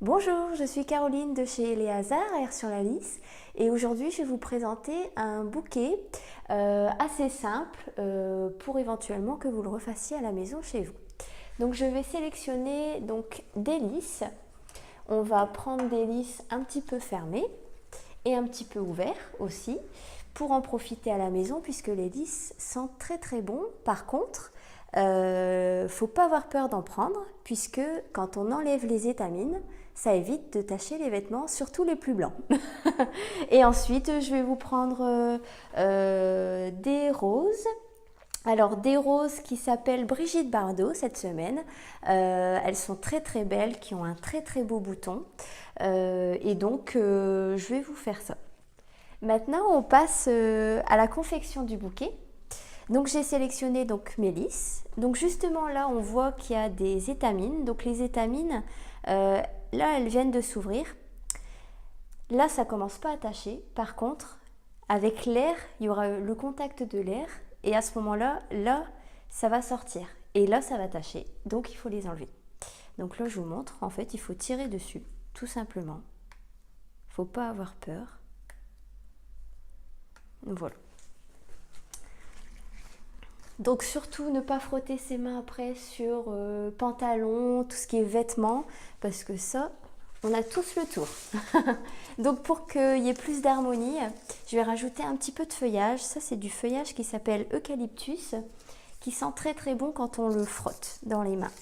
Bonjour, je suis Caroline de chez Léazard, Air sur la Lys, et aujourd'hui je vais vous présenter un bouquet assez simple pour éventuellement que vous le refassiez à la maison chez vous. Donc je vais sélectionner des lys. On va prendre des lys un petit peu fermés et un petit peu ouverts aussi pour en profiter à la maison puisque les lys sentent très très bon. Par contre, faut pas avoir peur d'en prendre puisque quand on enlève les étamines, ça évite de tacher les vêtements, surtout les plus blancs. Et ensuite, je vais vous prendre des roses. Alors des roses qui s'appellent Brigitte Bardot cette semaine. Elles sont très très belles, qui ont un très très beau bouton. Je vais vous faire ça. Maintenant, on passe à la confection du bouquet. Donc j'ai sélectionné mes lys. Donc justement là, on voit qu'il y a des étamines. Donc les étamines, là, elles viennent de s'ouvrir. Là, ça commence pas à tacher. Par contre, avec l'air, il y aura le contact de l'air. Et à ce moment-là, là, ça va sortir. Et là, ça va tacher. Donc, il faut les enlever. Donc là, je vous montre. En fait, il faut tirer dessus, tout simplement. Il ne faut pas avoir peur. Voilà. Donc surtout ne pas frotter ses mains après sur pantalon, tout ce qui est vêtements, parce que ça, on a tous le tour. Donc pour qu'il y ait plus d'harmonie, je vais rajouter un petit peu de feuillage. Ça, c'est du feuillage qui s'appelle eucalyptus, qui sent très très bon quand on le frotte dans les mains.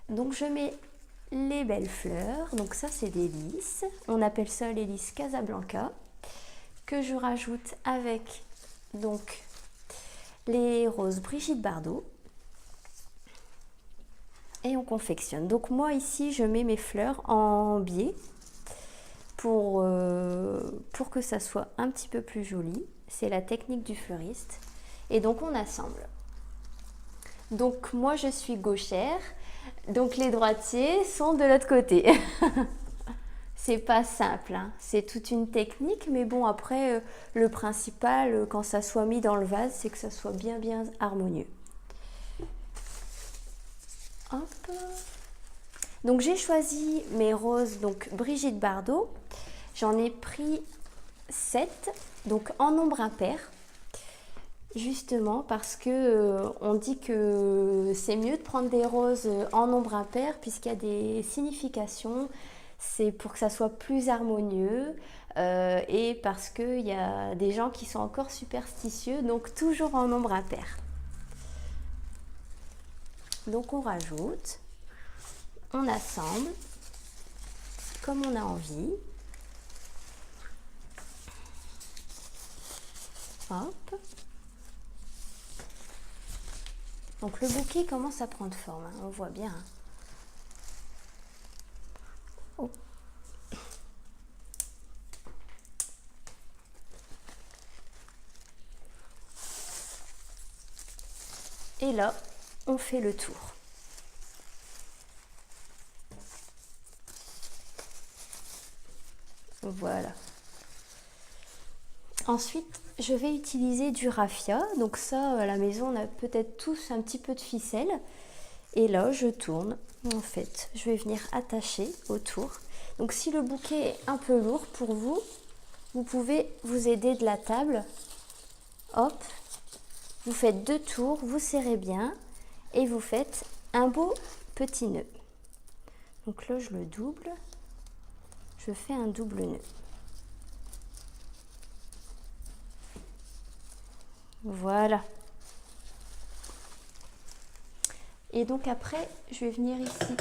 Donc je mets les belles fleurs. Donc ça, c'est des lys. On appelle ça les lys Casablanca, que je rajoute avec les roses Brigitte Bardot. Et on confectionne. Donc moi ici, je mets mes fleurs en biais pour que ça soit un petit peu plus joli. C'est la technique du fleuriste. Et donc on assemble. Donc moi je suis gauchère, donc les droitiers sont de l'autre côté. C'est pas simple, hein. C'est toute une technique, mais bon après le principal quand ça soit mis dans le vase, c'est que ça soit bien bien harmonieux. Hop. Donc j'ai choisi mes roses Brigitte Bardot. J'en ai pris 7, donc en nombre impair. Justement parce que on dit que c'est mieux de prendre des roses en nombre impair puisqu'il y a des significations. C'est pour que ça soit plus harmonieux et parce qu'il y a des gens qui sont encore superstitieux, donc toujours en nombre impair. Donc on rajoute, on assemble comme on a envie. Hop. Donc le bouquet commence à prendre forme, hein, on voit bien. Oh. Et là, on fait le tour. Voilà. Ensuite, je vais utiliser du raffia. Donc ça, à la maison, on a peut-être tous un petit peu de ficelle. Et là, je tourne. En fait, je vais venir attacher autour. Donc si le bouquet est un peu lourd pour vous, vous pouvez vous aider de la table. Hop, vous faites 2 tours, vous serrez bien et vous faites un beau petit nœud. Donc là, je le double. Je fais un double nœud. Voilà. Et donc après, je vais venir ici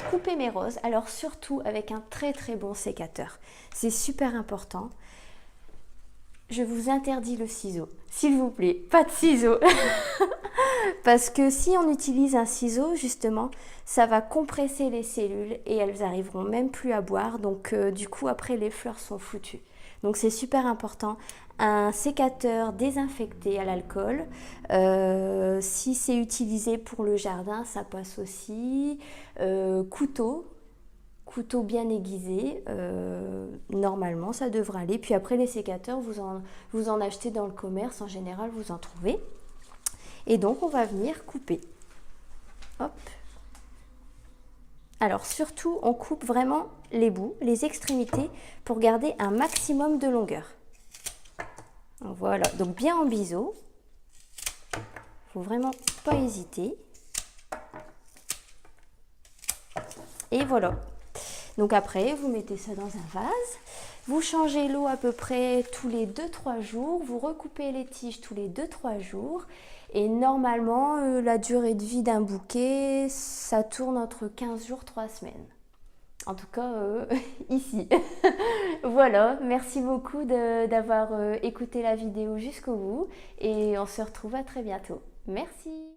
couper mes roses. Alors surtout avec un très très bon sécateur. C'est super important. Je vous interdis le ciseau. S'il vous plaît, pas de ciseaux. Parce que si on utilise un ciseau, justement, ça va compresser les cellules et elles arriveront même plus à boire. Donc du coup, après, les fleurs sont foutues. Donc c'est super important. Un sécateur désinfecté à l'alcool. Si c'est utilisé pour le jardin, ça passe aussi. Couteau bien aiguisé, normalement ça devrait aller. Puis après les sécateurs, vous en achetez dans le commerce, en général vous en trouvez. Et donc on va venir couper. Hop. Alors surtout, on coupe vraiment les bouts, les extrémités, pour garder un maximum de longueur. Voilà, donc bien en biseau. Faut vraiment pas hésiter. Et voilà. Donc après, vous mettez ça dans un vase. Vous changez l'eau à peu près tous les 2-3 jours. Vous recoupez les tiges tous les 2-3 jours. Et normalement, la durée de vie d'un bouquet, ça tourne entre 15 jours, 3 semaines. En tout cas, ici. Voilà, merci beaucoup d'avoir écouté la vidéo jusqu'au bout. Et on se retrouve à très bientôt. Merci.